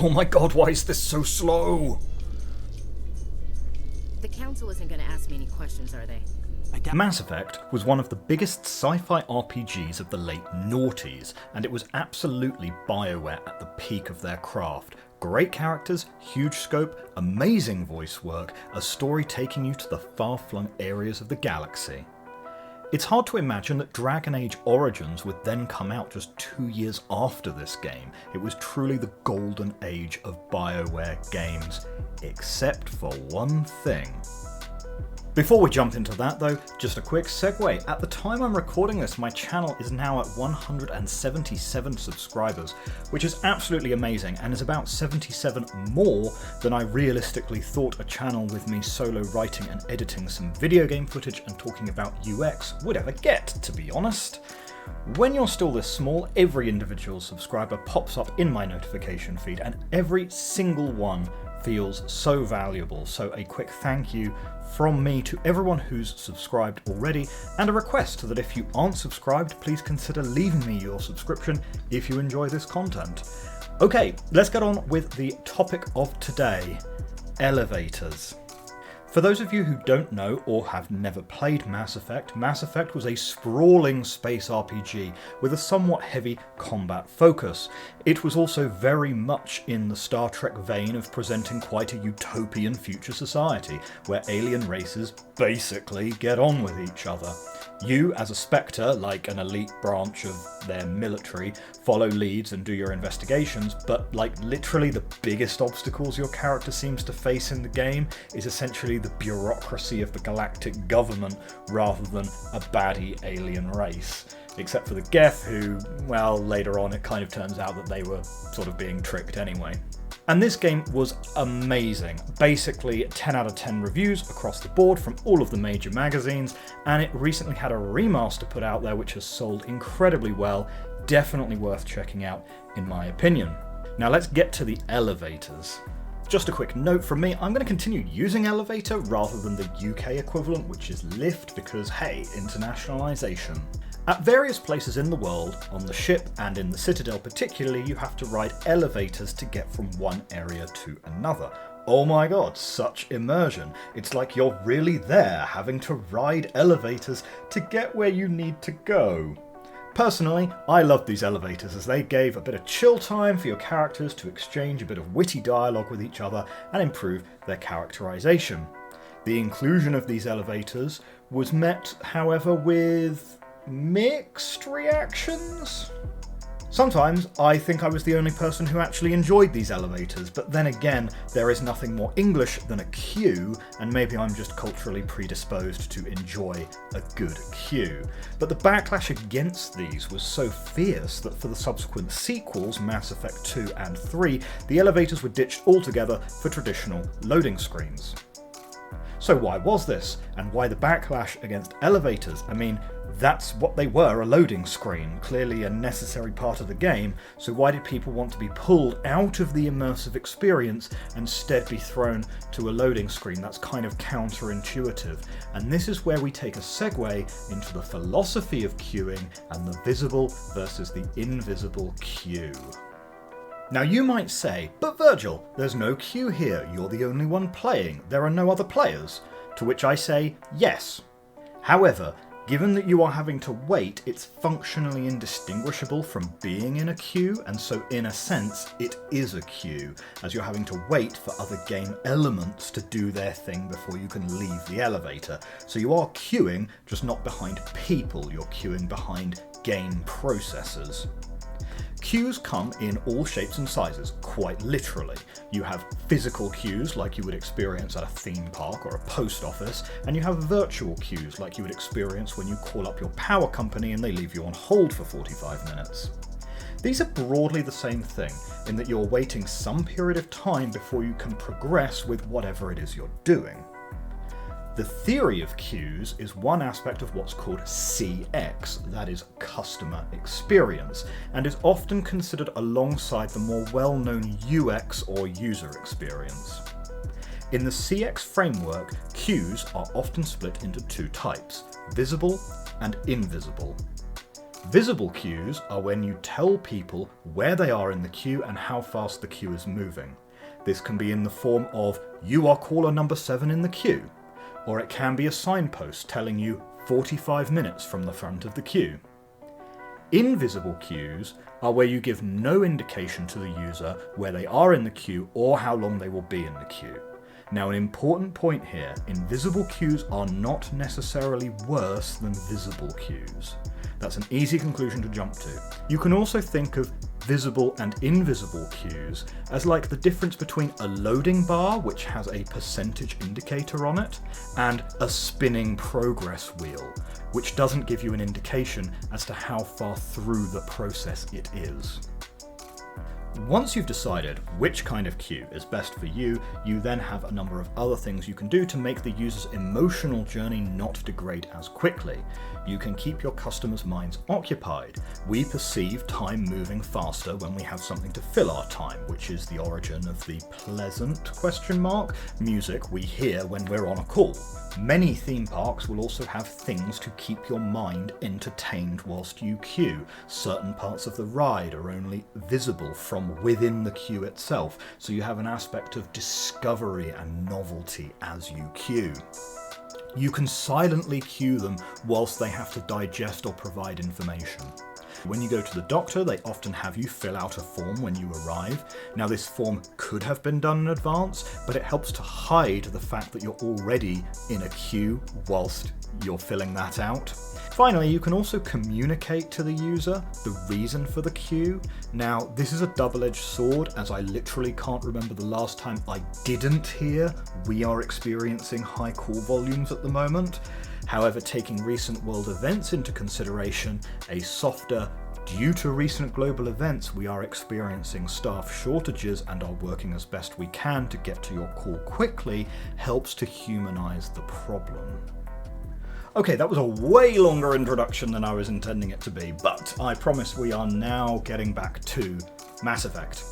Oh my god, why is this so slow? The council isn't going to ask me any questions, are they? Mass Effect was one of the biggest sci-fi RPGs of the late noughties, and it was absolutely BioWare at the peak of their craft. Great characters, huge scope, amazing voice work, a story taking you to the far-flung areas of the galaxy. It's hard to imagine that Dragon Age Origins would then come out just 2 years after this game. It was truly the golden age of BioWare games, except for one thing. Before we jump into that though, just a quick segue. At the time I'm recording this, my channel is now at 177 subscribers, which is absolutely amazing and is about 77 more than I realistically thought a channel with me solo writing and editing some video game footage and talking about UX would ever get, to be honest. When you're still this small, every individual subscriber pops up in my notification feed and every single one feels so valuable, so a quick thank you from me to everyone who's subscribed already, and a request that if you aren't subscribed, please consider leaving me your subscription if you enjoy this content. Okay, let's get on with the topic of today, elevators. For those of you who don't know or have never played Mass Effect was a sprawling space RPG with a somewhat heavy combat focus. It was also very much in the Star Trek vein of presenting quite a utopian future society, where alien races basically get on with each other. You, as a Spectre, like an elite branch of their military, follow leads and do your investigations, but like literally the biggest obstacles your character seems to face in the game is essentially the bureaucracy of the galactic government rather than a baddie alien race. Except for the Geth, who, well, later on it kind of turns out that they were sort of being tricked anyway. And this game was amazing. Basically 10 out of 10 reviews across the board from all of the major magazines, and it recently had a remaster put out there which has sold incredibly well. Definitely worth checking out in my opinion. Now let's get to the elevators. Just a quick note from me, I'm going to continue using elevator rather than the UK equivalent, which is lift, because hey, internationalisation. At various places in the world, on the ship and in the Citadel particularly, you have to ride elevators to get from one area to another. Oh my god, such immersion. It's like you're really there, having to ride elevators to get where you need to go. Personally, I loved these elevators as they gave a bit of chill time for your characters to exchange a bit of witty dialogue with each other and improve their characterization. The inclusion of these elevators was met, however, with mixed reactions. Sometimes I think I was the only person who actually enjoyed these elevators, but then again, there is nothing more English than a queue, and maybe I'm just culturally predisposed to enjoy a good queue. But the backlash against these was so fierce that for the subsequent sequels, Mass Effect 2 and 3, the elevators were ditched altogether for traditional loading screens. So why was this? And why the backlash against elevators? I mean, that's what they were, a loading screen, clearly a necessary part of the game, so why did people want to be pulled out of the immersive experience and instead be thrown to a loading screen? That's kind of counterintuitive. And this is where we take a segue into the philosophy of queuing and the visible versus the invisible queue. Now you might say, but Virgil, there's no queue here, you're the only one playing, there are no other players. To which I say, yes. However, given that you are having to wait, it's functionally indistinguishable from being in a queue, and so in a sense, it is a queue, as you're having to wait for other game elements to do their thing before you can leave the elevator. So you are queuing, just not behind people, you're queuing behind game processors. Queues come in all shapes and sizes, quite literally. You have physical queues like you would experience at a theme park or a post office, and you have virtual queues like you would experience when you call up your power company and they leave you on hold for 45 minutes. These are broadly the same thing, in that you're waiting some period of time before you can progress with whatever it is you're doing. The theory of queues is one aspect of what's called CX, that is customer experience, and is often considered alongside the more well-known UX or user experience. In the CX framework, queues are often split into two types, visible and invisible. Visible queues are when you tell people where they are in the queue and how fast the queue is moving. This can be in the form of, "You are caller number 7 in the queue," or it can be a signpost telling you 45 minutes from the front of the queue. Invisible queues are where you give no indication to the user where they are in the queue or how long they will be in the queue. Now, an important point here, invisible queues are not necessarily worse than visible queues. That's an easy conclusion to jump to. You can also think of visible and invisible queues as like the difference between a loading bar, which has a percentage indicator on it, and a spinning progress wheel, which doesn't give you an indication as to how far through the process it is. Once you've decided which kind of queue is best for you, you then have a number of other things you can do to make the user's emotional journey not degrade as quickly. You can keep your customers' minds occupied. We perceive time moving faster when we have something to fill our time, which is the origin of the pleasant ? Music we hear when we're on a call. Many theme parks will also have things to keep your mind entertained whilst you queue. Certain parts of the ride are only visible from within the queue itself, so you have an aspect of discovery and novelty as you queue. You can silently queue them whilst they have to digest or provide information. When you go to the doctor, they often have you fill out a form when you arrive. Now, this form could have been done in advance, but it helps to hide the fact that you're already in a queue whilst you're filling that out. Finally, you can also communicate to the user the reason for the queue. Now, this is a double-edged sword, as I literally can't remember the last time I didn't hear "we are experiencing high call volumes at the moment." However, taking recent world events into consideration, a softer "due to recent global events, we are experiencing staff shortages and are working as best we can to get to your call quickly" helps to humanize the problem. Okay, that was a way longer introduction than I was intending it to be, but I promise we are now getting back to Mass Effect.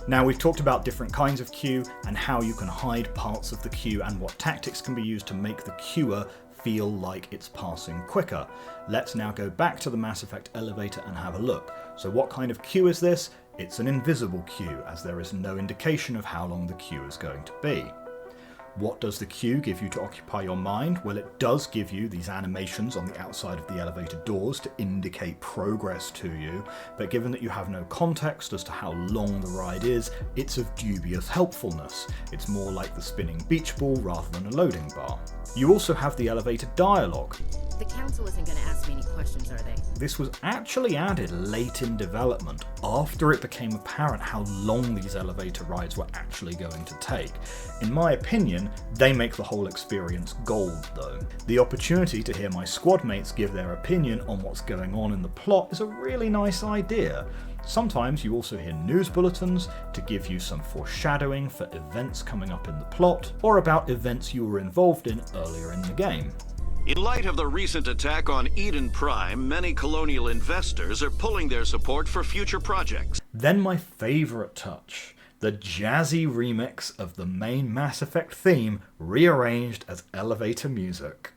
Now, we've talked about different kinds of queue and how you can hide parts of the queue and what tactics can be used to make the queuer feel like it's passing quicker. Let's now go back to the Mass Effect elevator and have a look. So what kind of queue is this? It's an invisible queue, as there is no indication of how long the queue is going to be. What does the queue give you to occupy your mind? Well, it does give you these animations on the outside of the elevator doors to indicate progress to you, but given that you have no context as to how long the ride is, it's of dubious helpfulness. It's more like the spinning beach ball rather than a loading bar. You also have the elevator dialogue. The council isn't going to ask me any questions, are they? This was actually added late in development, after it became apparent how long these elevator rides were actually going to take. In my opinion, they make the whole experience gold, though. The opportunity to hear my squad mates give their opinion on what's going on in the plot is a really nice idea. Sometimes you also hear news bulletins to give you some foreshadowing for events coming up in the plot, or about events you were involved in earlier in the game. In light of the recent attack on Eden Prime, many colonial investors are pulling their support for future projects. Then my favourite touch, the jazzy remix of the main Mass Effect theme rearranged as elevator music.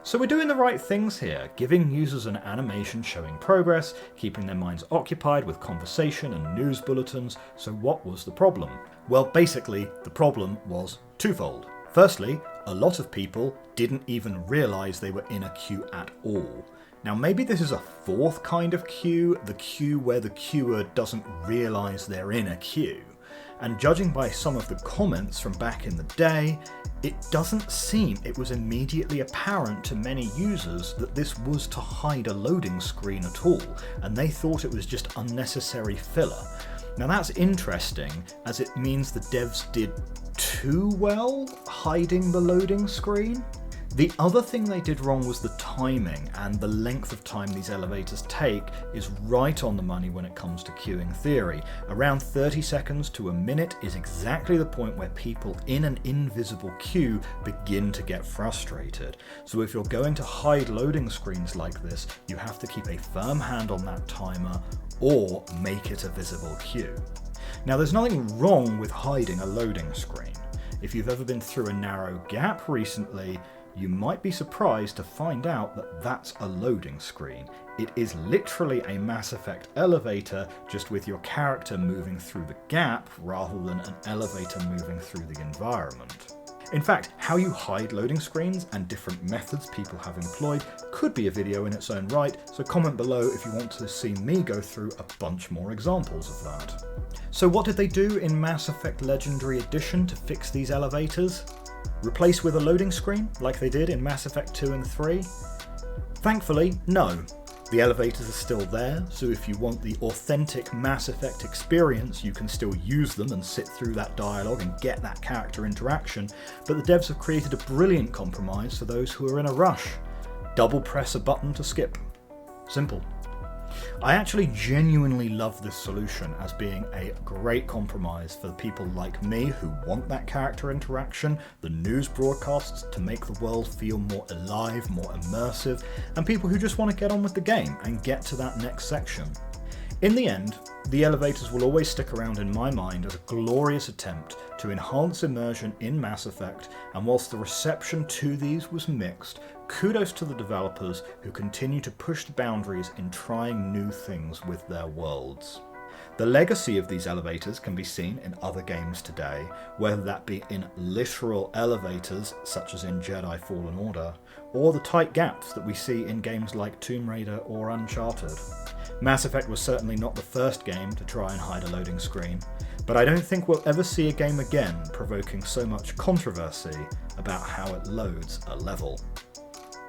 So we're doing the right things here, giving users an animation showing progress, keeping their minds occupied with conversation and news bulletins. So what was the problem? Well, basically, the problem was twofold. Firstly, a lot of people didn't even realise they were in a queue at all. Now, maybe this is a fourth kind of queue, the queue where the queuer doesn't realise they're in a queue. And judging by some of the comments from back in the day, it doesn't seem it was immediately apparent to many users that this was to hide a loading screen at all, and they thought it was just unnecessary filler. Now that's interesting, as it means the devs did too well hiding the loading screen. The other thing they did wrong was the timing, and the length of time these elevators take is right on the money when it comes to queuing theory. Around 30 seconds to a minute is exactly the point where people in an invisible queue begin to get frustrated. So if you're going to hide loading screens like this, you have to keep a firm hand on that timer or make it a visible queue. Now, there's nothing wrong with hiding a loading screen. If you've ever been through a narrow gap recently, you might be surprised to find out that that's a loading screen. It is literally a Mass Effect elevator, just with your character moving through the gap rather than an elevator moving through the environment. In fact, how you hide loading screens and different methods people have employed could be a video in its own right, so comment below if you want to see me go through a bunch more examples of that. So what did they do in Mass Effect Legendary Edition to fix these elevators? Replace with a loading screen, like they did in Mass Effect 2 and 3? Thankfully, no. The elevators are still there, so if you want the authentic Mass Effect experience, you can still use them and sit through that dialogue and get that character interaction, but the devs have created a brilliant compromise for those who are in a rush. Double press a button to skip. Simple. I actually genuinely love this solution as being a great compromise for the people like me who want that character interaction, the news broadcasts to make the world feel more alive, more immersive, and people who just want to get on with the game and get to that next section. In the end, the elevators will always stick around in my mind as a glorious attempt to enhance immersion in Mass Effect, and whilst the reception to these was mixed, kudos to the developers who continue to push the boundaries in trying new things with their worlds. The legacy of these elevators can be seen in other games today, whether that be in literal elevators such as in Jedi Fallen Order, or the tight gaps that we see in games like Tomb Raider or Uncharted. Mass Effect was certainly not the first game to try and hide a loading screen, but I don't think we'll ever see a game again provoking so much controversy about how it loads a level.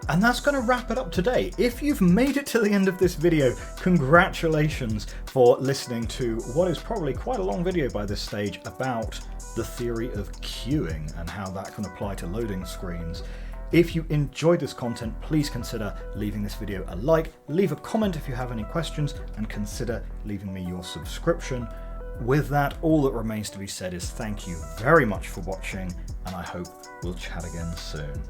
And that's going to wrap it up today. If you've made it to the end of this video, congratulations for listening to what is probably quite a long video by this stage about the theory of queuing and how that can apply to loading screens. If you enjoyed this content, please consider leaving this video a like, leave a comment if you have any questions, and consider leaving me your subscription. With that, all that remains to be said is thank you very much for watching, and I hope we'll chat again soon.